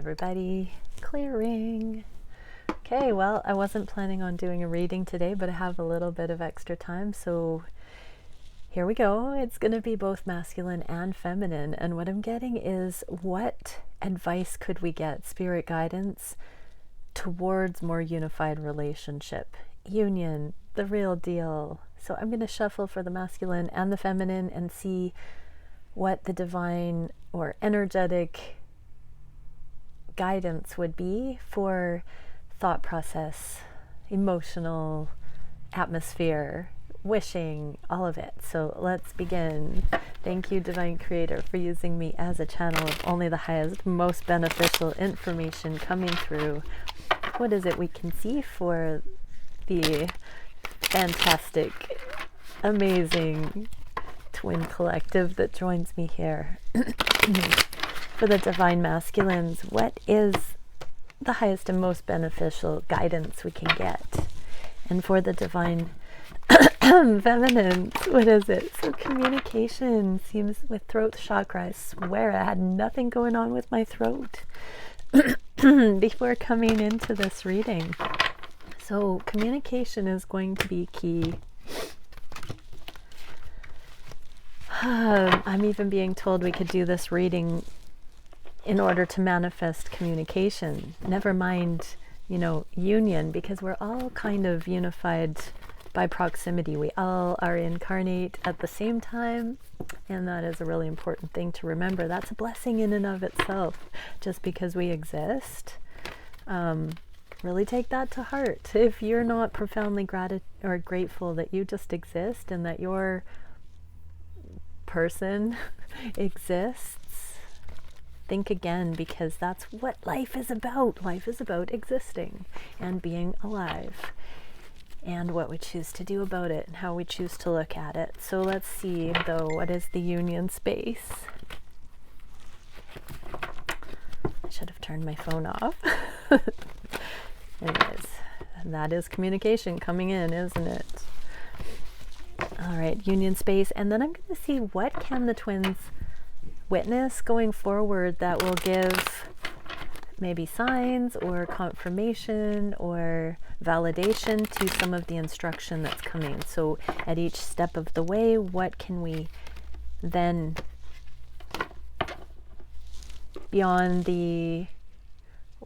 everybody. Clearing. Okay, well, I wasn't planning on doing a reading today, but I have a little bit of extra time, so here we go. It's going to be both masculine and feminine, and what I'm getting is, what advice could we get, spirit guidance, towards more unified relationship, union, the real deal. So I'm going to shuffle for the masculine and the feminine and see what the divine or energetic guidance would be for thought process, emotional atmosphere, wishing, all of it. So let's begin. Thank you, Divine Creator, for using me as a channel of only the highest, most beneficial information coming through. What is it we can see for the fantastic, amazing twin collective that joins me here? For the divine masculines, what is the highest and most beneficial guidance we can get? And for the divine feminines, what is it? So communication seems with throat chakra. I swear I had nothing going on with my throat before coming into this reading. So communication is going to be key. I'm even being told we could do this reading in order to manifest communication. Never mind, union, because we're all kind of unified by proximity. We all are incarnate at the same time, and that is a really important thing to remember. That's a blessing in and of itself, just because we exist. Really take that to heart. If you're not profoundly grateful that you just exist and that your person exists, think again, because that's what life is about. Life is about existing and being alive, and what we choose to do about it and how we choose to look at it. So let's see, though, what is the union space? I should have turned my phone off. Anyways, that is communication coming in, isn't it? All right, union space. And then I'm going to see, what can the twins witness going forward that will give maybe signs or confirmation or validation to some of the instruction that's coming. So at each step of the way, what can we then, beyond the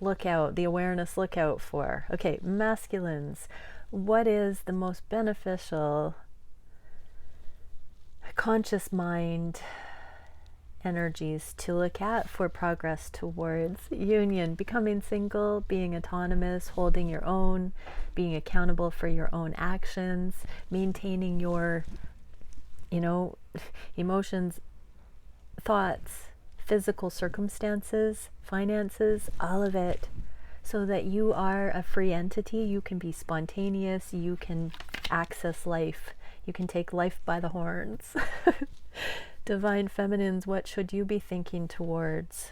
lookout, the awareness lookout for? Okay, masculines, what is the most beneficial conscious mind energies to look at for progress towards union, becoming single, being autonomous, holding your own, being accountable for your own actions, maintaining your, emotions, thoughts, physical circumstances, finances, all of it, so that you are a free entity. You can be spontaneous, you can access life, you can take life by the horns. Divine feminines, what should you be thinking towards?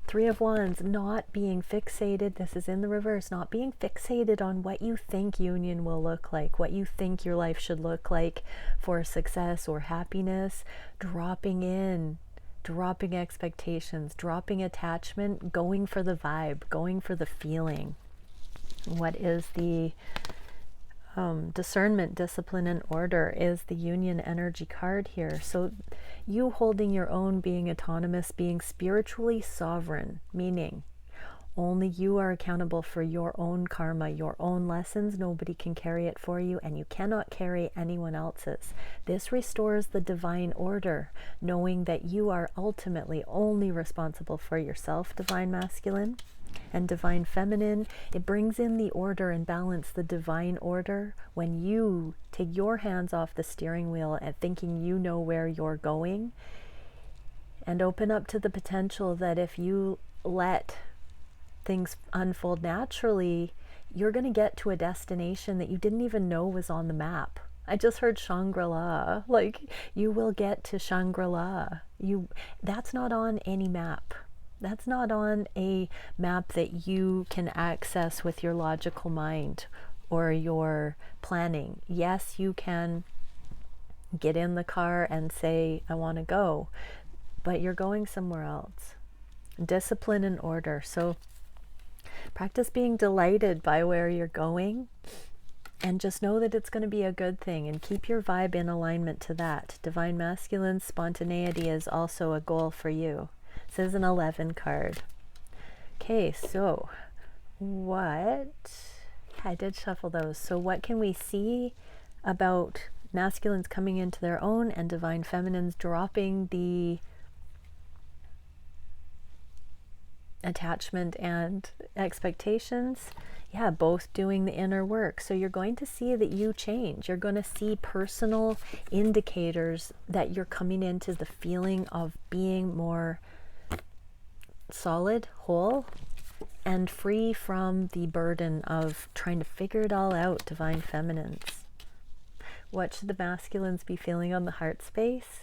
Three of Wands, not being fixated. This is in the reverse. Not being fixated on what you think union will look like, what you think your life should look like for success or happiness. Dropping in, dropping expectations, dropping attachment, going for the vibe, going for the feeling. What is the discernment, discipline, and order is the union energy card here. So you holding your own, being autonomous, being spiritually sovereign, meaning only you are accountable for your own karma, your own lessons. Nobody can carry it for you, and you cannot carry anyone else's. This restores the divine order, knowing that you are ultimately only responsible for yourself, divine masculine. And divine feminine, it brings in the order and balance, the divine order, when you take your hands off the steering wheel and thinking you know where you're going, and open up to the potential that if you let things unfold naturally, you're going to get to a destination that you didn't even know was on the map. I just heard Shangri-La. Like, you will get to Shangri-La. That's not on any map. That's not on a map that you can access with your logical mind or your planning. Yes, you can get in the car and say, I want to go, but you're going somewhere else. discipline and order. So practice being delighted by where you're going, and just know that it's going to be a good thing, and keep your vibe in alignment to that. Divine Masculine spontaneity is also a goal for you. This is an 11 card. Okay, so what? I did shuffle those. So what can we see about masculines coming into their own and divine feminines dropping the attachment and expectations? Yeah, both doing the inner work. So you're going to see that you change. You're going to see personal indicators that you're coming into the feeling of being more solid, whole, and free from the burden of trying to figure it all out, divine feminines. What should the masculines be feeling on the heart space?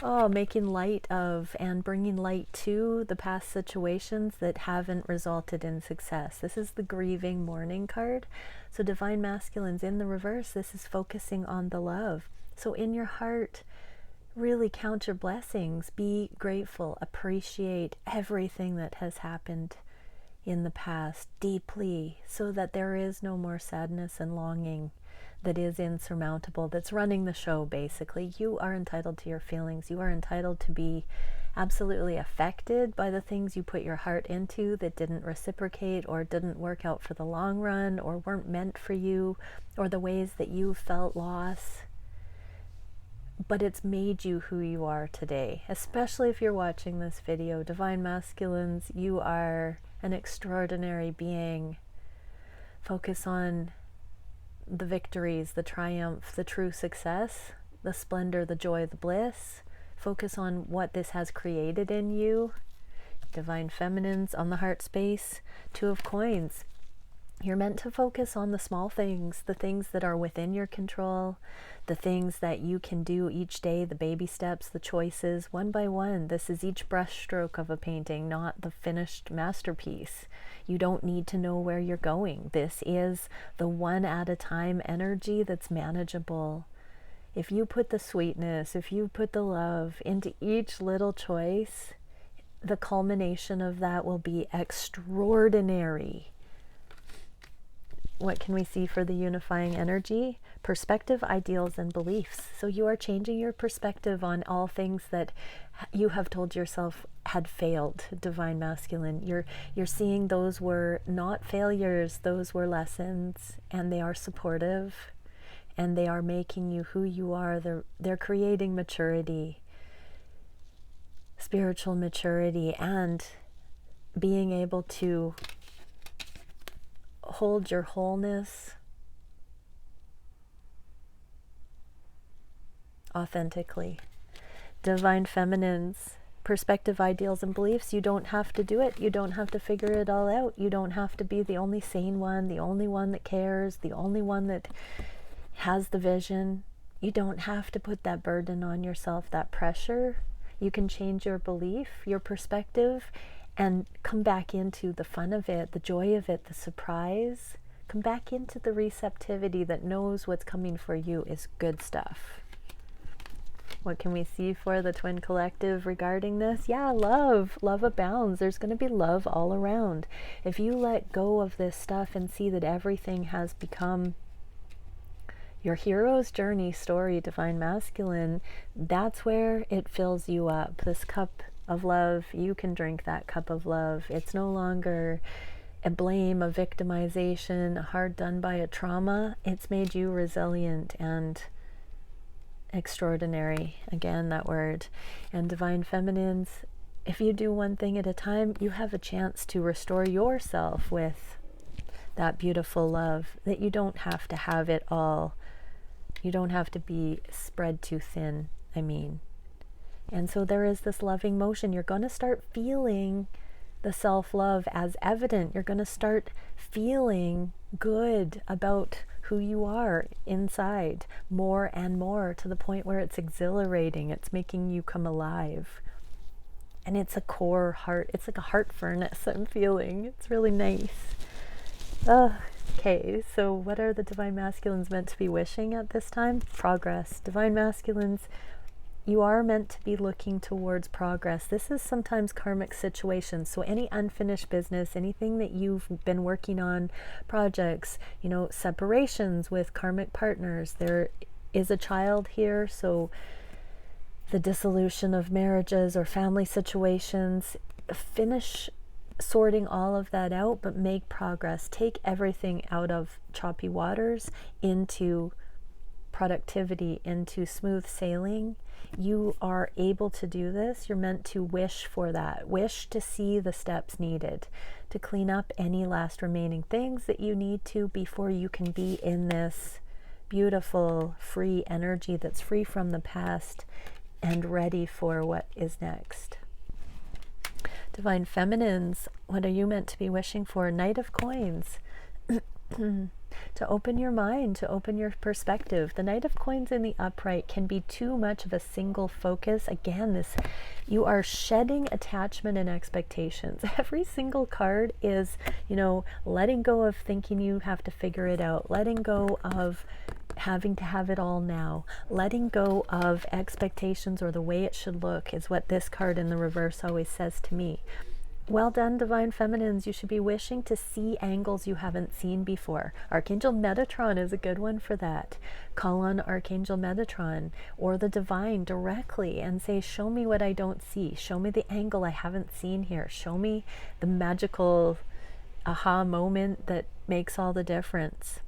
Oh, making light of and bringing light to the past situations that haven't resulted in success. This is the grieving mourning card. So divine masculines in the reverse, this is focusing on the love. So in your heart, really count your blessings. Be grateful. Appreciate everything that has happened in the past deeply, so that there is no more sadness and longing that is insurmountable, that's running the show, basically. You are entitled to your feelings. You are entitled to be absolutely affected by the things you put your heart into that didn't reciprocate or didn't work out for the long run or weren't meant for you, or the ways that you felt loss. But it's made you who you are today, especially if you're watching this video. Divine masculines, you are an extraordinary being. Focus on the victories, the triumph, the true success, the splendor, the joy, the bliss. Focus on what this has created in you. Divine feminines on the heart space, 2 of coins. You're meant to focus on the small things, the things that are within your control, the things that you can do each day, the baby steps, the choices, one by one. This is each brush stroke of a painting, not the finished masterpiece. You don't need to know where you're going. This is the one at a time energy that's manageable. If you put the sweetness, if you put the love into each little choice, the culmination of that will be extraordinary. What can we see for the unifying energy? Perspective, ideals, and beliefs. So you are changing your perspective on all things that you have told yourself had failed, divine masculine. You're seeing those were not failures, those were lessons, and they are supportive, and they are making you who you are. They're creating maturity, spiritual maturity, and being able to hold your wholeness authentically. Divine feminines, perspective, ideals, and beliefs. You don't have to do it. You don't have to figure it all out. You don't have to be the only sane one, the only one that cares, the only one that has the vision. You don't have to put that burden on yourself, that pressure. You can change your belief, your perspective, and come back into the fun of it, the joy of it, the surprise. Come back into the receptivity that knows what's coming for you is good stuff. What can we see for the twin collective regarding this? Yeah, love. Love abounds. There's going to be love all around. If you let go of this stuff and see that everything has become your hero's journey story, divine masculine, that's where it fills you up. This cup of love, you can drink that cup of love. It's no longer a blame, a victimization, a hard done by a trauma. It's made you resilient and extraordinary. Again, that word. And divine feminines, if you do one thing at a time, you have a chance to restore yourself with that beautiful love, that you don't have to have it all. You don't have to be spread too thin, I mean. And so there is this loving motion. You're going to start feeling the self-love as evident. You're going to start feeling good about who you are inside more and more, to the point where it's exhilarating. It's making you come alive. And it's a core heart. It's like a heart furnace I'm feeling. It's really nice. Okay, so what are the divine masculines meant to be wishing at this time? Progress. Divine masculines, you are meant to be looking towards progress. This is sometimes karmic situations. So any unfinished business, anything that you've been working on, projects, you know, separations with karmic partners. There is a child here, so the dissolution of marriages or family situations. Finish sorting all of that out, but make progress. Take everything out of choppy waters into productivity, into smooth sailing. You are able to do this. You're meant to wish for that. Wish to see the steps needed to clean up any last remaining things that you need to before you can be in this beautiful, free energy that's free from the past and ready for what is next. Divine Feminines, what are you meant to be wishing for? Knight of Coins. To open your mind, to open your perspective. The Knight of Coins in the upright can be too much of a single focus. Again, this, you are shedding attachment and expectations. Every single card is, you know, letting go of thinking you have to figure it out, letting go of having to have it all now, letting go of expectations or the way it should look is what this card in the reverse always says to me. Well done, Divine Feminines. You should be wishing to see angles you haven't seen before. Archangel Metatron is a good one for that. Call on Archangel Metatron or the Divine directly and say, show me what I don't see. Show me the angle I haven't seen here. Show me the magical aha moment that makes all the difference.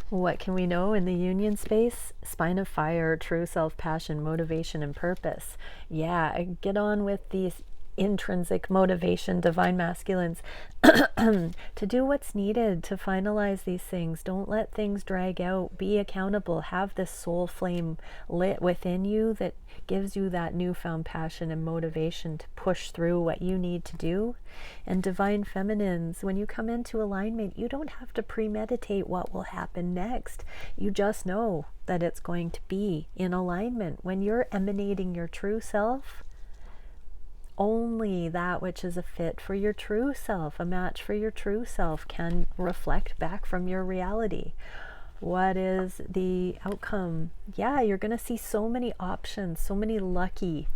What can we know in the union space? Spine of fire, true self, passion, motivation, and purpose. Yeah, get on with these intrinsic motivation, Divine Masculines, to do what's needed to finalize these things. Don't let things drag out. Be accountable. Have this soul flame lit within you that gives you that newfound passion and motivation to push through what you need to do. And Divine Feminines, when you come into alignment, you don't have to premeditate what will happen next. You just know that it's going to be in alignment. When you're emanating your true self, only that which is a fit for your true self, a match for your true self, can reflect back from your reality. What is the outcome? Yeah, you're going to see so many options, so many lucky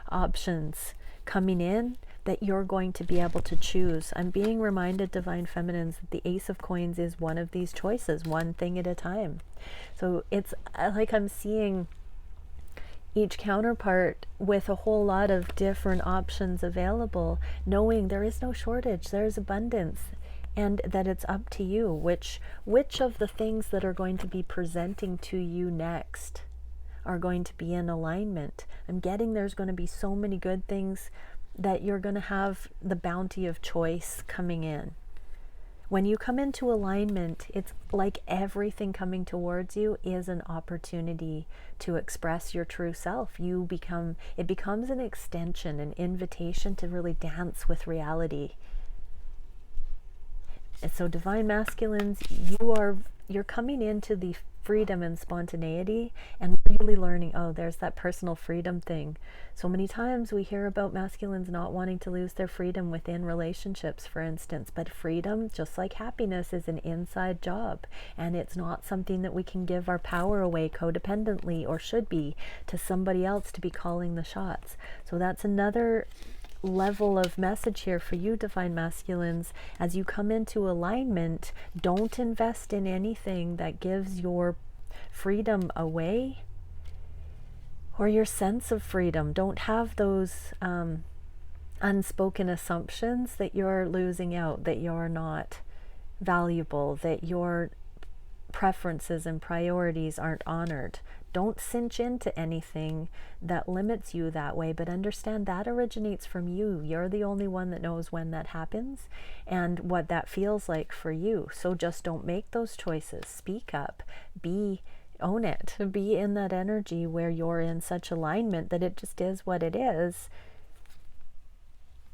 options coming in that you're going to be able to choose. I'm being reminded, Divine Feminines, that the Ace of Coins is one of these choices, one thing at a time. So it's like I'm seeing each counterpart with a whole lot of different options available, knowing there is no shortage, there's abundance, and that it's up to you which of the things that are going to be presenting to you next are going to be in alignment. I'm getting there's going to be so many good things that you're going to have the bounty of choice coming in. When you come into alignment, it's like everything coming towards you is an opportunity to express your true self. It becomes an extension, an invitation to really dance with reality. And so Divine Masculines, you're coming into the freedom and spontaneity and really learning, oh, there's that personal freedom thing. So many times we hear about masculines not wanting to lose their freedom within relationships, for instance, but freedom, just like happiness, is an inside job, and it's not something that we can give our power away codependently, or should be, to somebody else to be calling the shots. So that's another level of message here for you, Divine Masculines. As you come into alignment, don't invest in anything that gives your freedom away or your sense of freedom. Don't have those unspoken assumptions that you're losing out, that you're not valuable, that your preferences and priorities aren't honored. Don't cinch into anything that limits you that way, but understand that originates from you. You're the only one that knows when that happens and what that feels like for you. So just don't make those choices. Speak up. Own it. Be in that energy where you're in such alignment that it just is what it is.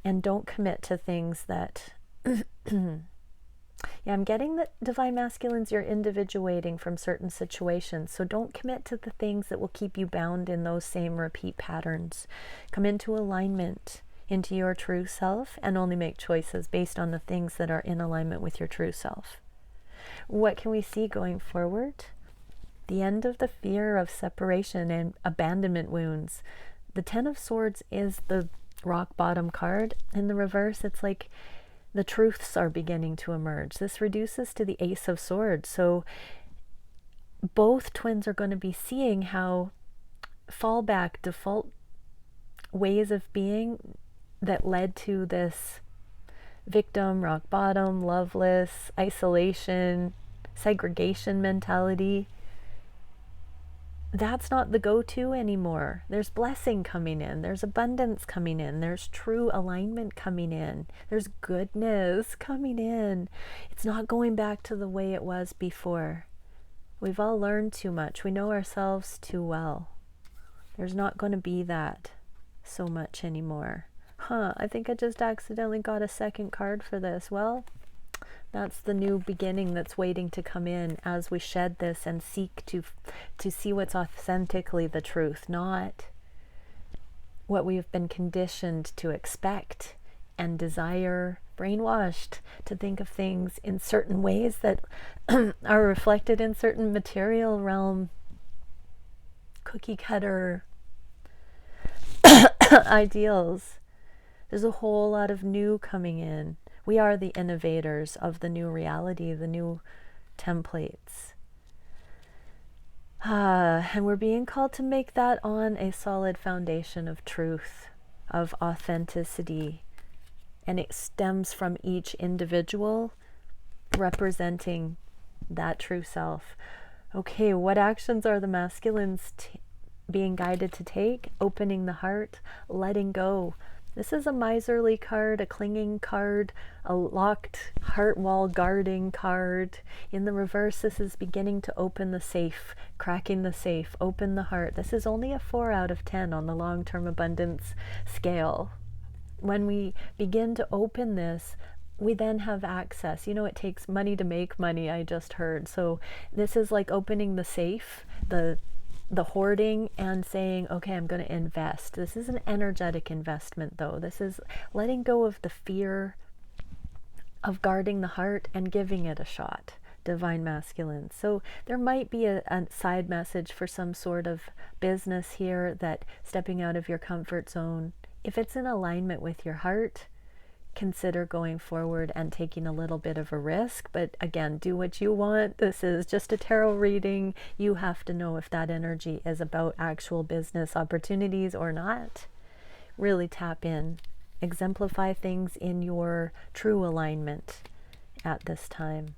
And don't commit to things that yeah, I'm getting that, Divine Masculines, you're individuating from certain situations. So don't commit to the things that will keep you bound in those same repeat patterns. Come into alignment, into your true self, and only make choices based on the things that are in alignment with your true self. What can we see going forward? The end of the fear of separation and abandonment wounds. The Ten of Swords is the rock bottom card. In the reverse, it's like the truths are beginning to emerge. This reduces to the Ace of Swords. So both twins are going to be seeing how fallback, default ways of being that led to this victim, rock bottom, loveless, isolation, segregation mentality, that's not the go-to anymore. There's blessing coming in. There's abundance coming in. There's true alignment coming in. There's goodness coming in. It's not going back to the way it was before. We've all learned too much. We know ourselves too well. There's not going to be that so much anymore. I think I just accidentally got a second card for this. Well, that's the new beginning that's waiting to come in as we shed this and seek to see what's authentically the truth, not what we've been conditioned to expect and desire, brainwashed to think of things in certain ways that are reflected in certain material realm, cookie cutter ideals. There's a whole lot of new coming in. We are the innovators of the new reality, the new templates. And we're being called to make that on a solid foundation of truth, of authenticity. And it stems from each individual representing that true self. Okay, what actions are the masculines being guided to take? Opening the heart, letting go. This is a miserly card, a clinging card, a locked heart wall guarding card. In the reverse, this is beginning to open the safe, cracking the safe, open the heart. This is only a 4 out of 10 on the long-term abundance scale. When we begin to open this, we then have access. You know, it takes money to make money, I just heard. So this is like opening the safe, the hoarding, and saying, okay, I'm going to invest. This is an energetic investment, though. This is letting go of the fear of guarding the heart and giving it a shot. Divine masculine. So there might be a side message for some sort of business here, that stepping out of your comfort zone, if it's in alignment with your heart, consider going forward and taking a little bit of a risk. But again, do what you want. This is just a tarot reading. You have to know if that energy is about actual business opportunities or not. Really tap in. Exemplify things in your true alignment at this time.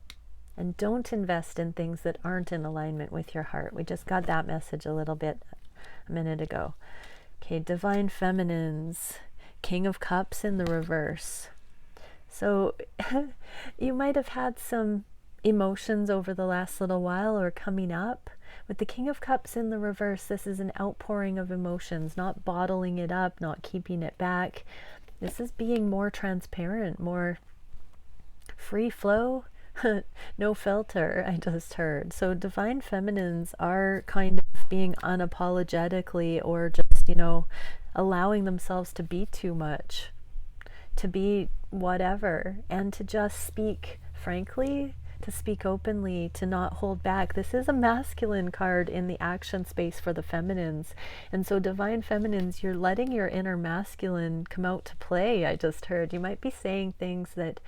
And don't invest in things that aren't in alignment with your heart. We just got that message a little bit a minute ago. Okay, Divine Feminines. King of Cups in the reverse. So you might have had some emotions over the last little while or coming up. With the King of Cups in the reverse, this is an outpouring of emotions, not bottling it up, not keeping it back. This is being more transparent, more free flow, no filter, I just heard. So Divine Feminines are kind of being unapologetically, or just, you know, allowing themselves to be too much, to be whatever, and to just speak frankly, to speak openly, to not hold back. This is a masculine card in the action space for the feminines. And so Divine Feminines, you're letting your inner masculine come out to play, I just heard. You might be saying things that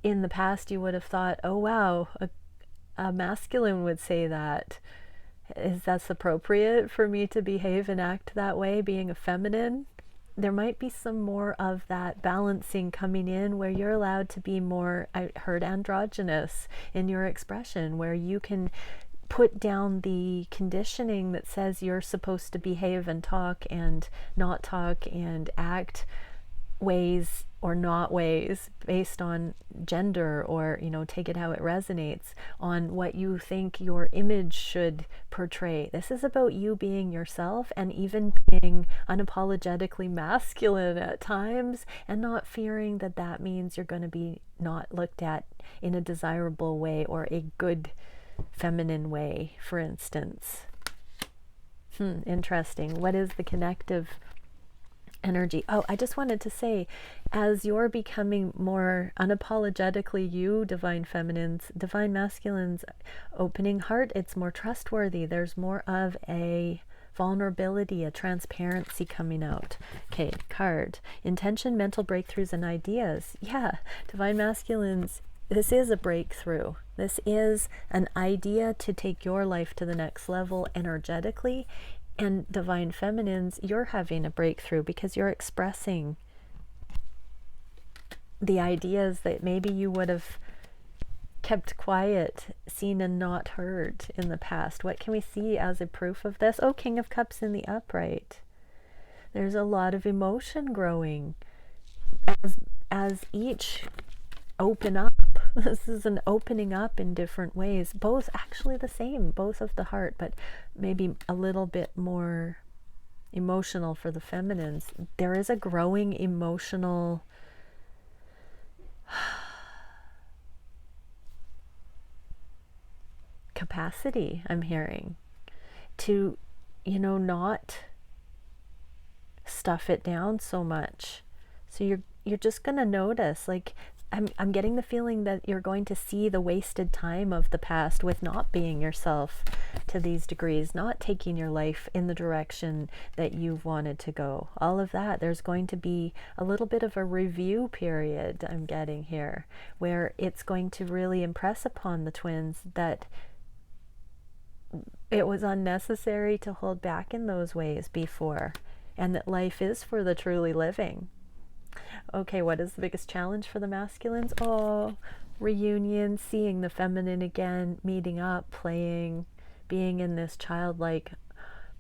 in the past you would have thought, oh wow, a masculine would say that. Is that appropriate for me to behave and act that way, being a feminine? There might be some more of that balancing coming in, where you're allowed to be more, I heard, androgynous in your expression, where you can put down the conditioning that says you're supposed to behave and talk and not talk and act ways or not ways based on gender, or, you know, take it how it resonates, on what you think your image should portray. This is about you being yourself, and even being unapologetically masculine at times, and not fearing that that means you're going to be not looked at in a desirable way or a good feminine way, for instance. Interesting. What is the connective energy. Oh, I just wanted to say, as you're becoming more unapologetically you, divine feminines, divine masculines, opening heart, it's more trustworthy. There's more of a vulnerability, a transparency coming out. Okay, card. Intention, mental breakthroughs, and ideas. Yeah, divine masculines, this is a breakthrough. This is an idea to take your life to the next level energetically. And divine feminines, you're having a breakthrough because you're expressing the ideas that maybe you would have kept quiet, seen and not heard in the past. What can we see as a proof of this? Oh, King of Cups in the upright. There's a lot of emotion growing as each open up. This is an opening up in different ways, both actually the same, both of the heart, but maybe a little bit more emotional for the feminines. There is a growing emotional capacity, I'm hearing, to, not stuff it down so much. So you're just going to notice, like, I'm getting the feeling that you're going to see the wasted time of the past with not being yourself to these degrees, not taking your life in the direction that you've wanted to go. All of that. There's going to be a little bit of a review period, I'm getting here, where it's going to really impress upon the twins that it was unnecessary to hold back in those ways before, and that life is for the truly living. Okay, what is the biggest challenge for the masculines? Oh, reunion, seeing the feminine again, meeting up, playing, being in this childlike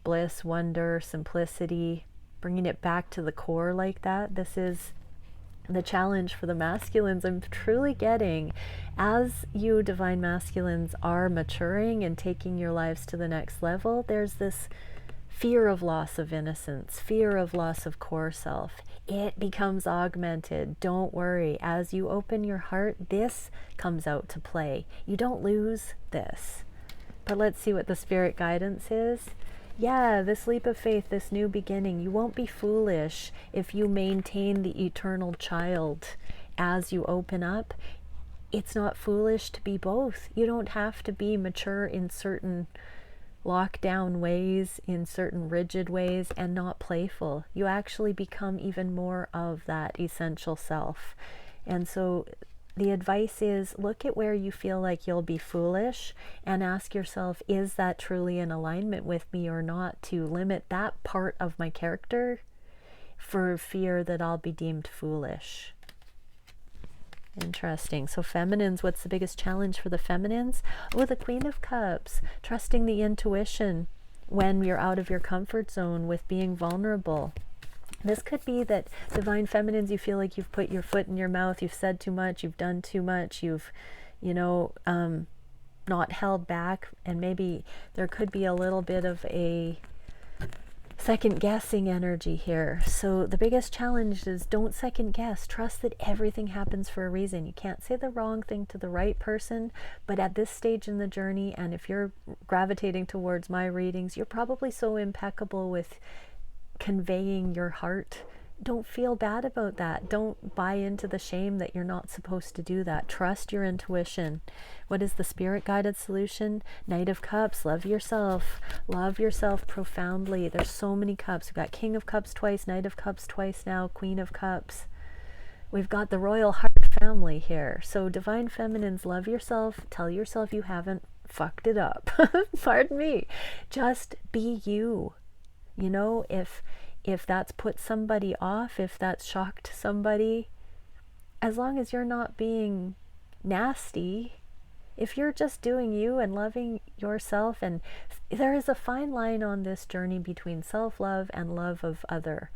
bliss, wonder, simplicity, bringing it back to the core like that. This is the challenge for the masculines. I'm truly getting, as you divine masculines are maturing and taking your lives to the next level, there's this fear of loss of innocence, fear of loss of core self. It becomes augmented. Don't worry. As you open your heart, this comes out to play. You don't lose this. But let's see what the spirit guidance is. Yeah, this leap of faith, this new beginning. You won't be foolish if you maintain the eternal child as you open up. It's not foolish to be both. You don't have to be mature in certain lockdown ways, in certain rigid ways, and not playful. You actually become even more of that essential self. And so the advice is, look at where you feel like you'll be foolish and ask yourself, is that truly in alignment with me or not, to limit that part of my character for fear that I'll be deemed foolish. Interesting. So feminines, what's the biggest challenge for the feminines? Oh, the Queen of Cups, trusting the intuition when you're out of your comfort zone with being vulnerable. This could be that divine feminines, you feel like you've put your foot in your mouth, you've said too much, you've done too much, you've, not held back, and maybe there could be a little bit of a second guessing energy here. So the biggest challenge is, don't second guess. Trust that everything happens for a reason. You can't say the wrong thing to the right person, but at this stage in the journey, and if you're gravitating towards my readings, you're probably so impeccable with conveying your heart. Don't feel bad about that. Don't buy into the shame that you're not supposed to do that. Trust your intuition. What is the spirit guided solution? Knight of Cups. Love yourself. Love yourself profoundly. There's so many cups. We've got King of Cups twice, Knight of Cups twice now, Queen of Cups. We've got the Royal Heart family here. So divine feminines, love yourself. Tell yourself you haven't fucked it up. Pardon me. Just be you. If that's put somebody off, if that's shocked somebody, as long as you're not being nasty, if you're just doing you and loving yourself, and there is a fine line on this journey between self-love and love of other.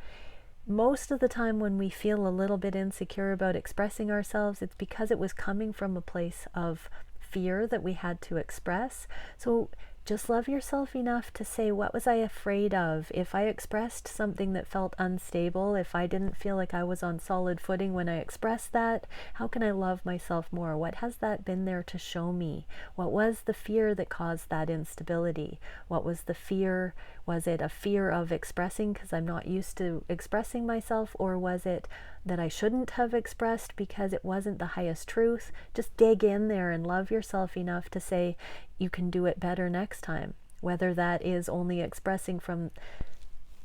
Most of the time when we feel a little bit insecure about expressing ourselves, it's because it was coming from a place of fear that we had to express. So Just love yourself enough to say, what was I afraid of? If I expressed something that felt unstable, if I didn't feel like I was on solid footing when I expressed that, how can I love myself more? What has that been there to show me? What was the fear that caused that instability? What was the fear? Was it a fear of expressing because I'm not used to expressing myself? Or was it that I shouldn't have expressed because it wasn't the highest truth? Just dig in there and love yourself enough to say, you can do it better next time, whether that is only expressing from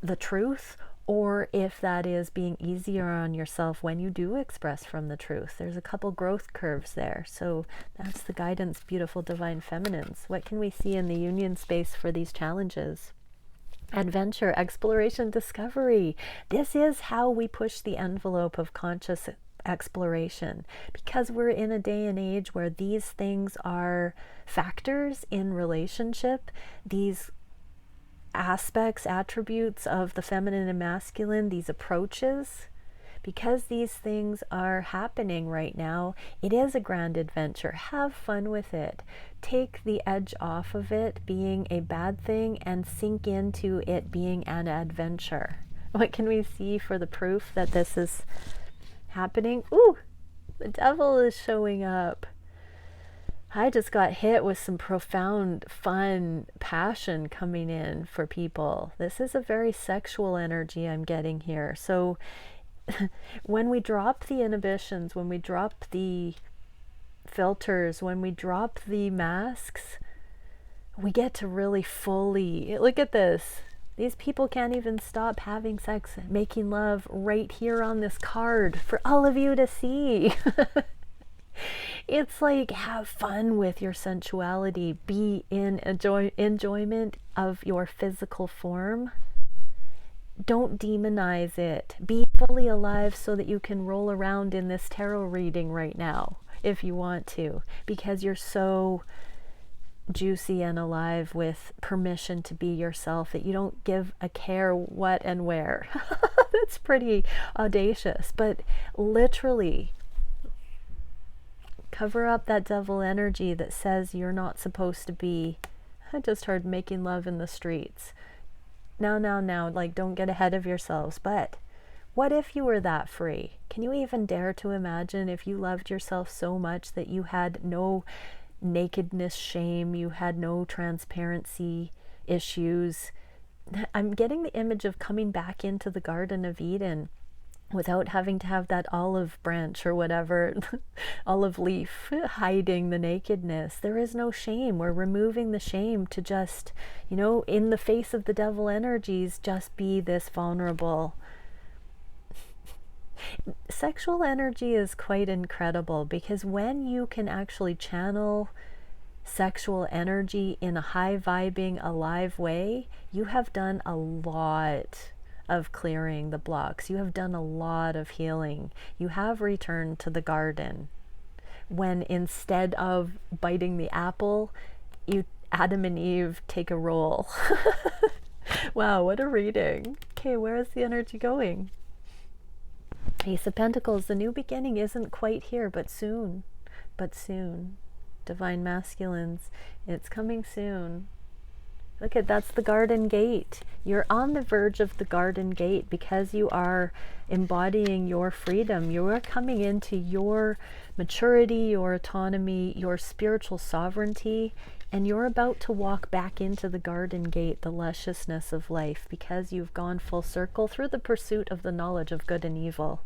the truth, or if that is being easier on yourself when you do express from the truth. There's a couple growth curves there. So that's the guidance, beautiful divine feminines. What can we see in the union space for these challenges? Adventure, exploration, discovery. This is how we push the envelope of conscious exploration, because we're in a day and age where these things are factors in relationship. These aspects, attributes of the feminine and masculine, these approaches, because these things are happening right now, it is a grand adventure. Have fun with it. Take the edge off of it being a bad thing and sink into it being an adventure. What can we see for the proof that this is happening? Ooh, the devil is showing up. I just got hit with some profound, fun passion coming in for people. This is a very sexual energy I'm getting here. So when we drop the inhibitions, when we drop the filters, when we drop the masks, we get to really fully, look at this. These people can't even stop having sex, making love right here on this card for all of you to see. It's like, have fun with your sensuality. Be in enjoyment of your physical form. Don't demonize it. Be fully alive so that you can roll around in this tarot reading right now if you want to, because you're so juicy and alive with permission to be yourself that you don't give a care what and where. That's pretty audacious, but literally cover up that devil energy that says you're not supposed to be. I just heard making love in the streets. Now, like, don't get ahead of yourselves. But what if you were that free? Can you even dare to imagine if you loved yourself so much that you had no nakedness shame, you had no transparency issues? I'm getting the image of coming back into the Garden of Eden without having to have that olive branch or whatever, olive leaf hiding the nakedness. There is no shame. We're removing the shame to just, in the face of the devil energies, just be this vulnerable. Sexual energy is quite incredible, because when you can actually channel sexual energy in a high vibing, alive way, you have done a lot of clearing the blocks. You have done a lot of healing. You have returned to the garden. When instead of biting the apple, Adam and Eve take a roll. Wow, what a reading. Okay, where is the energy going? Ace of Pentacles, the new beginning isn't quite here, but soon. But soon. Divine masculines, it's coming soon. Look at, that's the garden gate. You're on the verge of the garden gate because you are embodying your freedom. You are coming into your maturity, your autonomy, your spiritual sovereignty, and you're about to walk back into the garden gate, the lusciousness of life, because you've gone full circle through the pursuit of the knowledge of good and evil.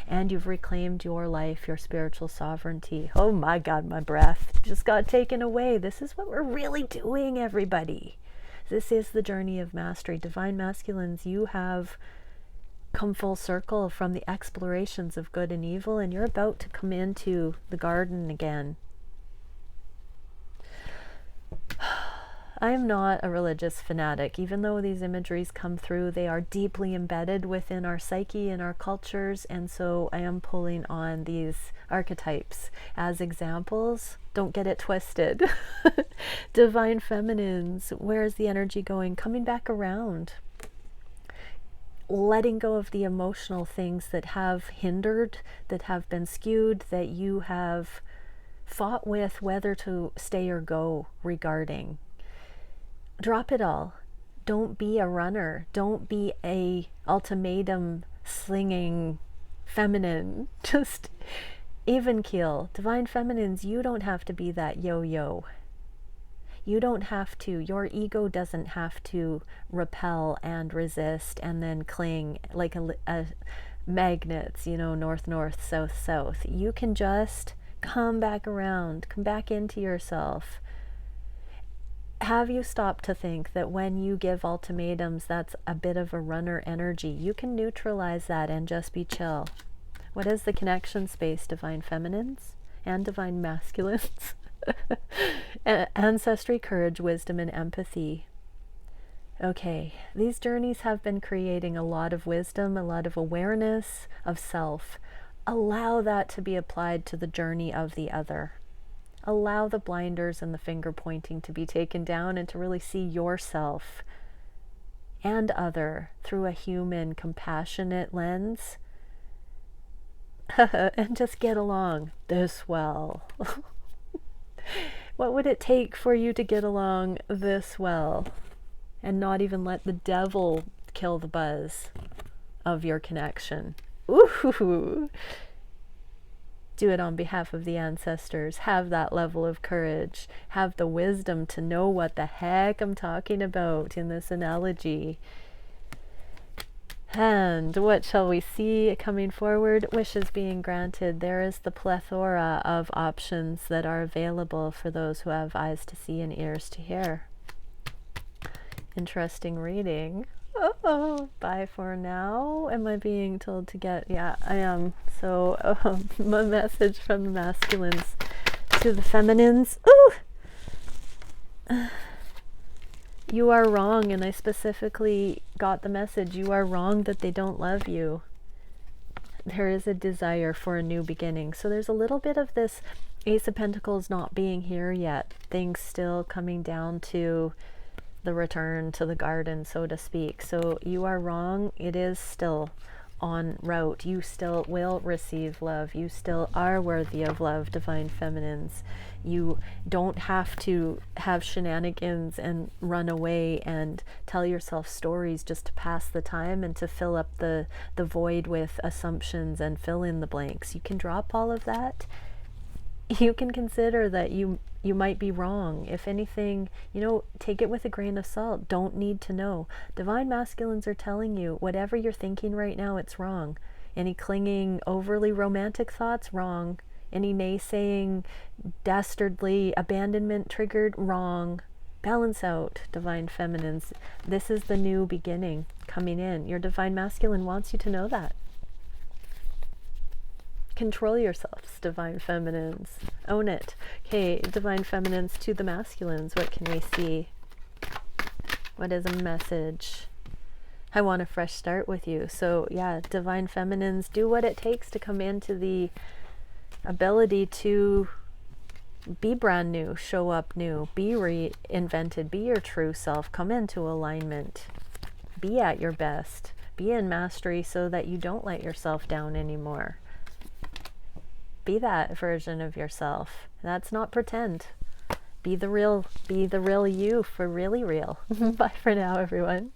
And you've reclaimed your life, your spiritual sovereignty. Oh my God, my breath just got taken away. This is what we're really doing, everybody. This is the journey of mastery. Divine masculines, you have come full circle from the explorations of good and evil, and you're about to come into the garden again. I am not a religious fanatic. Even though these imageries come through, they are deeply embedded within our psyche and our cultures, and so I am pulling on these archetypes as examples. Don't get it twisted. Divine feminines, where is the energy going? Coming back around. Letting go of the emotional things that have hindered, that have been skewed, that you have fought with whether to stay or go regarding. Drop it all. Don't be a runner. Don't be a ultimatum slinging feminine. Just even keel. Divine feminines, you don't have to be that yo-yo. You don't have to. Your ego doesn't have to repel and resist and then cling like a magnets, you know, north, north, south, south. You can just come back around, come back into yourself. Have you stopped to think that when you give ultimatums, that's a bit of a runner energy? You can neutralize that and just be chill. What is the connection space, divine feminines and divine masculines? Ancestry, courage, wisdom, and empathy. Okay, these journeys have been creating a lot of wisdom, a lot of awareness of self. Allow that to be applied to the journey of the other. Allow the blinders and the finger pointing to be taken down and to really see yourself and other through a human, compassionate lens. And just get along this well. What would it take for you to get along this well and not even let the devil kill the buzz of your connection? Ooh. Do it on behalf of the ancestors. Have that level of courage. Have the wisdom to know what the heck I'm talking about in this analogy. And what shall we see coming forward? Wishes being granted. There is the plethora of options that are available for those who have eyes to see and ears to hear. Interesting reading. Oh, bye for now. Am I being told to get? Yeah, I am. So, my message from the masculines to the feminines. Ooh! You are wrong, and I specifically got the message. You are wrong that they don't love you. There is a desire for a new beginning. So there's a little bit of this Ace of Pentacles not being here yet. Things still coming down to the return to the garden, so to speak. So you are wrong. It is still en route. You still will receive love. You still are worthy of love, divine feminines. You don't have to have shenanigans and run away and tell yourself stories just to pass the time and to fill up the void with assumptions and fill in the blanks. You can drop all of that. You can consider that you might be wrong. If anything, you know, take it with a grain of salt. Don't need to know. Divine masculines are telling you whatever you're thinking right now, it's wrong. Any clinging, overly romantic thoughts, wrong. Any naysaying, dastardly abandonment triggered, wrong. Balance out, divine feminines. This is the new beginning coming in. Your divine masculine wants you to know that. Control yourselves, divine feminines. Own it. Okay, divine feminines to the masculines. What can we see? What is a message? I want a fresh start with you. So yeah, divine feminines, do what it takes to come into the ability to be brand new, show up new, be reinvented, be your true self, come into alignment, be at your best, be in mastery so that you don't let yourself down anymore. Be that version of yourself. That's not pretend. Be the real you for really real. Bye for now, everyone.